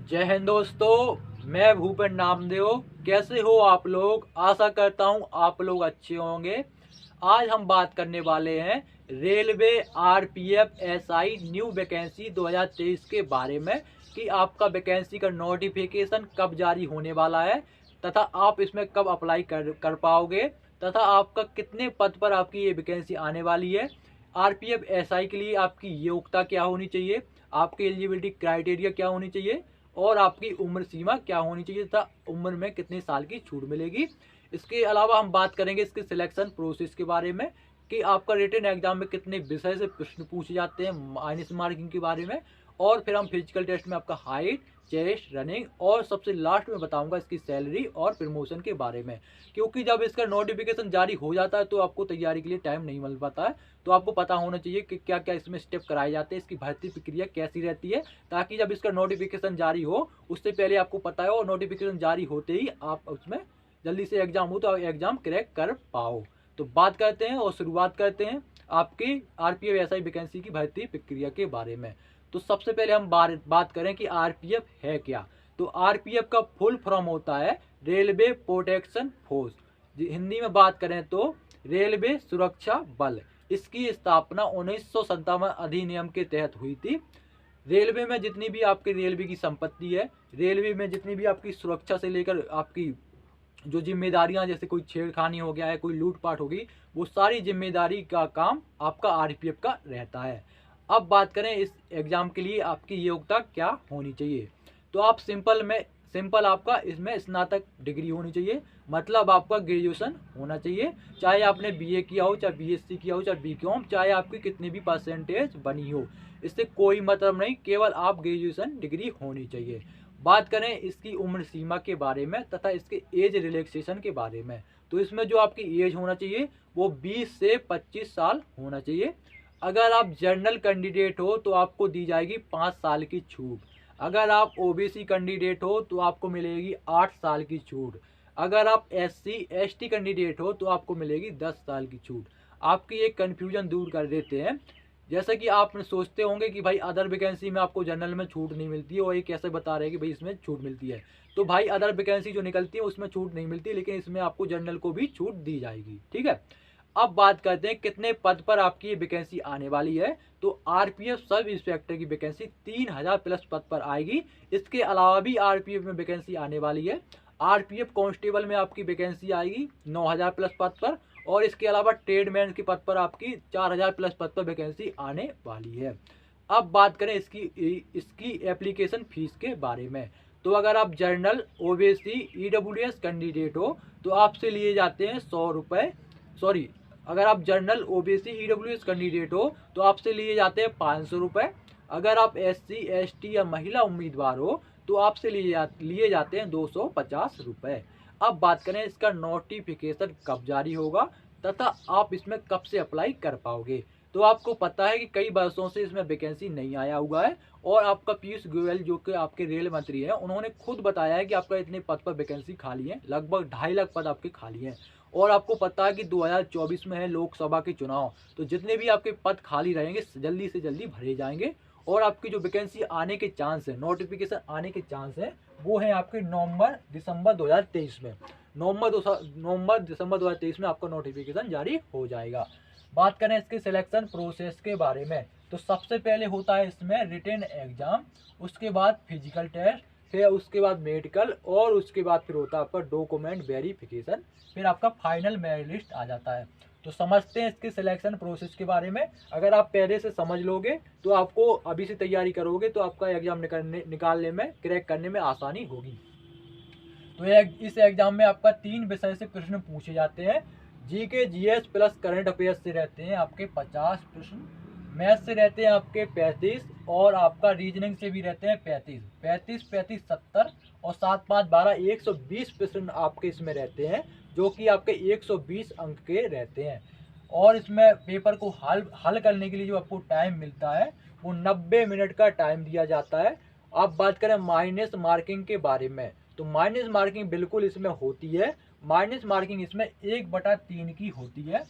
जय हिंद दोस्तों, मैं भूपेन नामदेव। कैसे हो आप लोग? आशा करता हूँ आप लोग अच्छे होंगे। आज हम बात करने वाले हैं railway RPF SI new vacancy 2023 के बारे में कि आपका वैकेंसी का नोटिफिकेशन कब जारी होने वाला है तथा आप इसमें कब अप्लाई कर पाओगे तथा आपका कितने पद पर आपकी ये वैकेंसी आने वाली है। आरपीएफ एसआई के लिए आपकी योग्यता क्या होनी चाहिए, आपकी एलिजिबिलिटी क्राइटेरिया क्या होनी चाहिए और आपकी उम्र सीमा क्या होनी चाहिए तथा उम्र में कितने साल की छूट मिलेगी। इसके अलावा हम बात करेंगे इसके सिलेक्शन प्रोसेस के बारे में कि आपका रिटन एग्जाम में कितने विषय से प्रश्न पूछे जाते हैं, माइनस मार्किंग के बारे में। और फिर हम फिजिकल टेस्ट में आपका हाइट, चेस्ट, रनिंग और सबसे लास्ट में बताऊंगा इसकी सैलरी और प्रमोशन के बारे में। क्योंकि जब इसका नोटिफिकेशन जारी हो जाता है तो आपको तैयारी के लिए टाइम नहीं मिल पाता है, तो आपको पता होना चाहिए कि क्या क्या इसमें स्टेप कराए जाते हैं, इसकी भर्ती प्रक्रिया कैसी रहती है, ताकि जब इसका नोटिफिकेशन जारी हो उससे पहले आपको पता हो और नोटिफिकेशन जारी होते ही आप उसमें जल्दी से एग्जाम हो तो आप एग्जाम क्रैक कर पाओ। तो बात करते हैं और शुरुआत करते हैं आपकी आरपीएफ एसआई वैकेंसी की भर्ती प्रक्रिया के बारे में। तो सबसे पहले हम बात करें कि आरपीएफ है क्या। तो आरपीएफ का फुल फॉर्म होता है रेलवे प्रोटेक्शन फोर्स। हिंदी में बात करें तो रेलवे सुरक्षा बल। इसकी स्थापना 1957 अधिनियम के तहत हुई थी। रेलवे में जितनी भी आपकी रेलवे की संपत्ति है, रेलवे में जितनी भी आपकी सुरक्षा से लेकर आपकी जो जिम्मेदारियां, जैसे कोई छेड़खानी हो गया है, कोई लूटपाट होगी, वो सारी जिम्मेदारी का काम आपका आरपीएफ का रहता है। अब बात करें इस एग्जाम के लिए आपकी योग्यता क्या होनी चाहिए। तो आप सिंपल आपका इसमें स्नातक डिग्री होनी चाहिए, मतलब आपका ग्रेजुएशन होना चाहिए। चाहे आपने बीए किया हो, चाहे बीएससी किया हो, चाहे बीकॉम, चाहे आपकी कितनी भी परसेंटेज बनी हो, इससे कोई मतलब नहीं, केवल आप ग्रेजुएशन डिग्री होनी चाहिए। बात करें इसकी उम्र सीमा के बारे में तथा इसके एज रिलैक्सेशन के बारे में, तो इसमें जो आपकी एज होना चाहिए वो 20 से 25 साल होना चाहिए। अगर आप जनरल कैंडिडेट हो तो आपको दी जाएगी 5 साल की छूट। अगर आप ओबीसी कैंडिडेट हो तो आपको मिलेगी 8 साल की छूट। अगर आप एससी एसटी कैंडिडेट हो तो आपको मिलेगी 10 साल की छूट। आपकी एक कन्फ्यूजन दूर कर देते हैं। जैसे कि आप सोचते होंगे कि भाई अदर वैकेंसी में आपको जनरल में छूट नहीं मिलती है और ये कैसे बता रहे हैं कि भाई इसमें छूट मिलती है। तो भाई अदर वैकेंसी जो निकलती है उसमें छूट नहीं मिलती, लेकिन इसमें आपको जनरल को भी छूट दी जाएगी। ठीक है। अब बात करते हैं कितने पद पर आपकी ये वैकेंसी आने वाली है। तो आरपीएफ सब इंस्पेक्टर की वैकेंसी 3000 प्लस पद पर आएगी। इसके अलावा भी आरपीएफ में वैकेंसी आने वाली है। आरपीएफ कांस्टेबल में आपकी वैकेंसी आएगी 9000 प्लस पद पर, और इसके अलावा ट्रेडमैन के पद पर आपकी 4000 प्लस पद पर वैकेंसी आने वाली है। अब बात करें इसकी एप्लीकेशन फीस के बारे में। तो अगर आप जर्नल ओबीसी ईडब्ल्यूएस कैंडिडेट हो तो आपसे लिए जाते हैं 100 रुपये। सॉरी, अगर आप जर्नल ओबीसी ईडब्ल्यूएस कैंडिडेट हो तो आपसे लिए जाते हैं 500 रुपये। अगर आप एससी एसटी या महिला उम्मीदवार हो तो आपसे लिए जाते हैं 250 रुपये। अब बात करें इसका नोटिफिकेशन कब जारी होगा तथा आप इसमें कब से अप्लाई कर पाओगे। तो आपको पता है कि कई वर्षों से इसमें वैकेंसी नहीं आया हुआ है, और आपका पीयूष गोयल जो कि आपके रेल मंत्री हैं, उन्होंने खुद बताया है कि आपका इतने पद पर वैकेंसी खाली है, लगभग 2.5 लाख पद आपके खाली हैं। और आपको पता है कि 2024 में है लोकसभा के चुनाव, तो जितने भी आपके पद खाली रहेंगे जल्दी से जल्दी भरे जाएंगे। और आपकी जो वैकेंसी आने के चांस है, नोटिफिकेशन आने के चांस है, वो है आपके नवंबर दिसंबर 2023 में। नवंबर दिसंबर 2023 में आपका नोटिफिकेशन जारी हो जाएगा। बात करें इसके सिलेक्शन प्रोसेस के बारे में, तो सबसे पहले होता है इसमें रिटन एग्जाम, उसके बाद फिजिकल टेस्ट, फिर उसके बाद मेडिकल, और उसके बाद फिर होता है आपका डॉक्यूमेंट वेरिफिकेशन, फिर आपका फाइनल मेरिट लिस्ट आ जाता है। तो समझते हैं इसके सिलेक्शन प्रोसेस के बारे में। अगर आप पहले से समझ लोगे तो आपको अभी से तैयारी करोगे तो आपका एग्जाम निकालने में, क्रैक करने में आसानी होगी। तो इस एग्जाम में आपका 3 विषय से प्रश्न पूछे जाते हैं। GK GS plus current affairs से रहते हैं आपके 50 प्रश्न, मैथ से रहते हैं आपके 35, और आपका रीजनिंग से भी रहते हैं 35 70, और 7 5 12 120 प्रश्न आपके इसमें रहते हैं, जो कि आपके 120 अंक के रहते हैं। और इसमें पेपर को हल करने के लिए जो आपको टाइम मिलता है वो 90 मिनट का टाइम दिया जाता है। अब बात करें माइनस मार्किंग के बारे में, तो माइनस मार्किंग बिल्कुल इसमें होती है। माइनस मार्किंग इसमें 1/3 की होती है।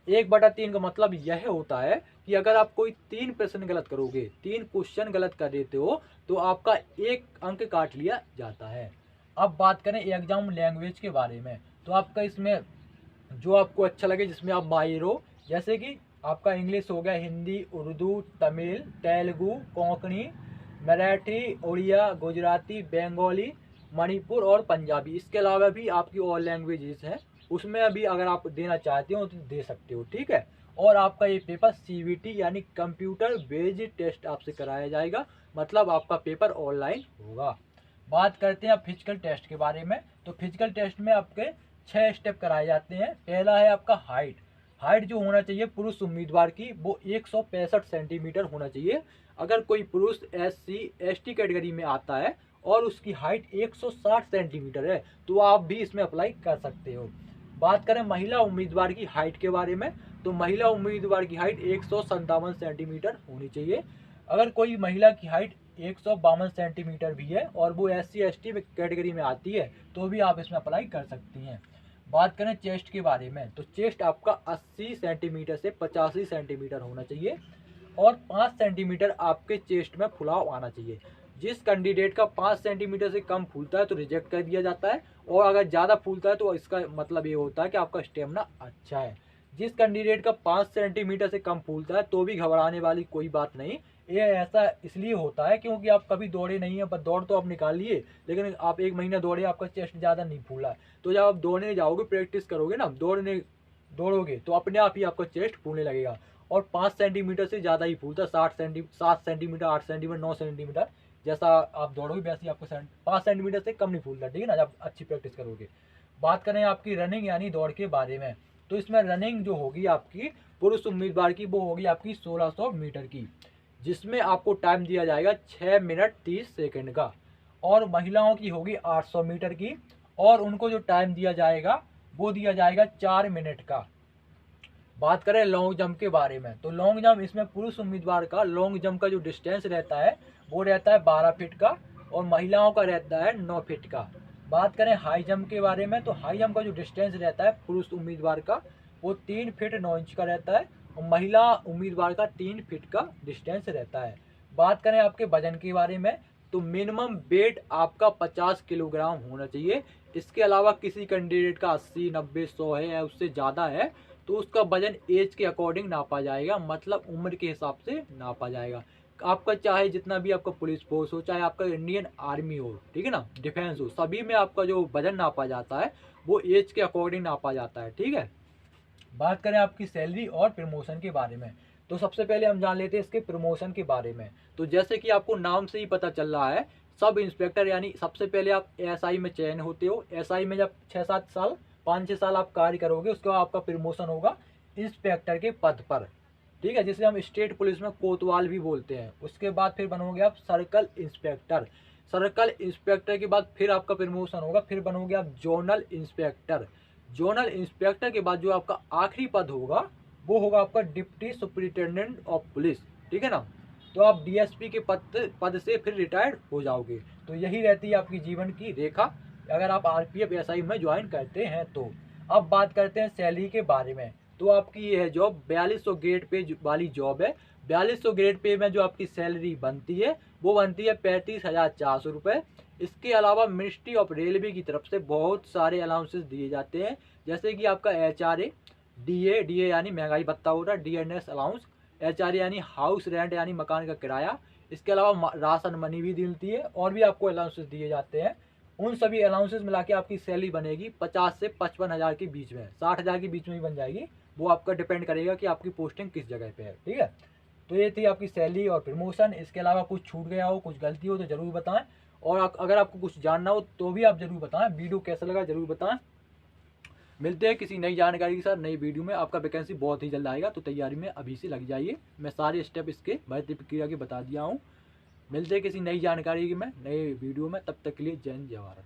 1/3 का मतलब यह होता है कि अगर आप कोई 3 प्रश्न गलत करोगे, 3 क्वेश्चन गलत कर देते हो, तो आपका 1 अंक काट लिया जाता है। अब बात करें एग्जाम लैंग्वेज के बारे में, तो आपका इसमें जो आपको अच्छा लगे, जिसमें आप माहिर हो, जैसे कि आपका इंग्लिश हो गया, हिंदी, उर्दू, तमिल, तेलुगु, कोंकणी, मराठी, उड़िया, गुजराती, बंगाली, मणिपुर और पंजाबी। इसके अलावा भी आपकी और लैंग्वेजेस हैं, उसमें अभी अगर आप देना चाहते हो तो दे सकते हो, ठीक है। और आपका ये पेपर CBT यानी कंप्यूटर बेस्ड टेस्ट आपसे कराया जाएगा, मतलब आपका पेपर ऑनलाइन होगा। बात करते हैं आप फिजिकल टेस्ट के बारे में, तो फिजिकल टेस्ट में आपके 6 स्टेप कराए जाते हैं। पहला है आपका हाइट। हाइट जो होना चाहिए पुरुष उम्मीदवार की, वो 165 सेंटीमीटर होना चाहिए। अगर कोई पुरुष SC ST कैटेगरी में आता है और उसकी हाइट 160 सेंटीमीटर है, तो आप भी इसमें अप्लाई कर सकते हो। बात करें महिला उम्मीदवार की हाइट के बारे में, तो महिला उम्मीदवार की हाइट 157 सेंटीमीटर होनी चाहिए। अगर कोई महिला की हाइट 152 सेंटीमीटर भी है और वो SC ST कैटेगरी में आती है, तो भी आप इसमें अप्लाई कर सकती हैं। बात करें चेस्ट के बारे में, तो चेस्ट आपका 80 सेंटीमीटर से 85 सेंटीमीटर होना चाहिए और 5 सेंटीमीटर आपके चेस्ट में फुलाव आना चाहिए। जिस कैंडिडेट का 5 सेंटीमीटर से कम फूलता है तो रिजेक्ट कर दिया जाता है, और अगर ज़्यादा फूलता है तो इसका मतलब ये होता है कि आपका स्टेमिना अच्छा है। जिस कैंडिडेट का 5 सेंटीमीटर से कम फूलता है तो भी घबराने वाली कोई बात नहीं। ये ऐसा इसलिए होता है क्योंकि आप कभी दौड़े नहीं हैं, पर दौड़ तो आप निकाल लिए, लेकिन आप 1 महीना दौड़े, आपका चेस्ट ज़्यादा नहीं फूला है। तो जब आप दौड़ने जाओगे, प्रैक्टिस करोगे ना, दौड़ोगे तो अपने आप ही आपका चेस्ट फूलने लगेगा। और 5 सेंटीमीटर से ज़्यादा ही फूलता है, 7 सेंटीमीटर, 8 सेंटीमीटर, 9 सेंटीमीटर, जैसा आप दौड़ोगे वैसे ही आपको 5 सेंटीमीटर से कम नहीं फूलता, ठीक है ना, जब अच्छी प्रैक्टिस करोगे। बात करें आपकी रनिंग यानी दौड़ के बारे में, तो इसमें रनिंग जो होगी आपकी पुरुष उम्मीदवार की, वो होगी आपकी 1600 मीटर की, जिसमें आपको टाइम दिया जाएगा 6 मिनट 30 सेकंड का। और महिलाओं की होगी 800 मीटर की, और उनको जो टाइम दिया जाएगा वो दिया जाएगा 4 मिनट का। बात करें लॉन्ग जंप के बारे में, तो लॉन्ग जंप इसमें पुरुष उम्मीदवार का लॉन्ग जंप का जो डिस्टेंस रहता है वो रहता है 12 फीट का, और महिलाओं का रहता है 9 फीट का। बात करें हाई जंप के बारे में, तो हाई जंप का जो डिस्टेंस रहता है पुरुष उम्मीदवार का वो 3 फीट 9 इंच का रहता है, और महिला उम्मीदवार का 3 फीट का डिस्टेंस रहता है। बात करें आपके वजन के बारे में, तो मिनिमम वेट आपका 50 किलोग्राम होना चाहिए। इसके अलावा किसी कैंडिडेट का 80, 90, 100 है या उससे ज़्यादा है, तो उसका वजन एज के अकॉर्डिंग नापा जाएगा, मतलब उम्र के हिसाब से नापा जाएगा। आपका चाहे जितना भी आपका पुलिस फोर्स हो, चाहे आपका इंडियन आर्मी हो, ठीक है ना, डिफेंस हो, सभी में आपका जो वजन नापा जाता है वो एज के अकॉर्डिंग नापा जाता है, ठीक है। बात करें आपकी सैलरी और प्रमोशन के बारे में, तो सबसे पहले हम जान लेते हैं इसके प्रमोशन के बारे में। तो जैसे कि आपको नाम से ही पता चल रहा है, सब इंस्पेक्टर यानी सबसे पहले आप SI में चयन होते हो। SI में जब 6-7 साल 5-6 साल आप कार्य करोगे, उसके बाद आपका प्रमोशन होगा इंस्पेक्टर के पद पर, ठीक है, जिसे हम स्टेट पुलिस में कोतवाल भी बोलते हैं। उसके बाद फिर बनोगे आप सर्कल इंस्पेक्टर। सर्कल इंस्पेक्टर के बाद फिर आपका प्रमोशन होगा, फिर बनोगे आप जोनल इंस्पेक्टर। जोनल इंस्पेक्टर के बाद जो आपका आखिरी पद होगा वो होगा आपका डिप्टी सुपरिटेंडेंट ऑफ पुलिस, ठीक है ना। तो आप DSP के पद से फिर रिटायर्ड हो जाओगे। तो यही रहती है आपकी जीवन की रेखा अगर आप RPF SI में ज्वाइन करते हैं तो। अब बात करते हैं सैलरी के बारे में, तो आपकी ये है जॉब 4200 ग्रेड पे वाली जॉब है। 4200 ग्रेड पे में जो आपकी सैलरी बनती है वो बनती है 35,400 रुपये। इसके अलावा मिनिस्ट्री ऑफ रेलवे की तरफ से बहुत सारे अलाउंसेस दिए जाते हैं, जैसे कि आपका HRA, DA यानी महंगाई भत्ता होता है, DNS अलाउंस, HRA यानी हाउस रेंट यानी मकान का किराया। इसके अलावा राशन मनी भी मिलती है, और भी आपको अलाउंसेस दिए जाते हैं। उन सभी अलाउंसेस मिला के आपकी सैलरी बनेगी 50 से 55 हज़ार के बीच में, 60 हज़ार के बीच में ही बन जाएगी। वो आपका डिपेंड करेगा कि आपकी पोस्टिंग किस जगह पे है, ठीक है। तो ये थी आपकी सैलरी और प्रमोशन। इसके अलावा कुछ छूट गया हो, कुछ गलती हो तो ज़रूर बताएं, और अगर आपको कुछ जानना हो तो भी आप ज़रूर बताएं। वीडियो कैसा लगा ज़रूर बताएं। मिलते हैं किसी नई जानकारी के साथ नई वीडियो में। आपका वैकेंसी बहुत ही जल्द आएगा, तो तैयारी में अभी से लग जाइए। मैं सारे स्टेप इसके भर्ती प्रक्रिया के बता दिया हूँ। मिलते हैं किसी नई जानकारी में नए वीडियो में, तब तक के लिए जय हिंद जय भारत।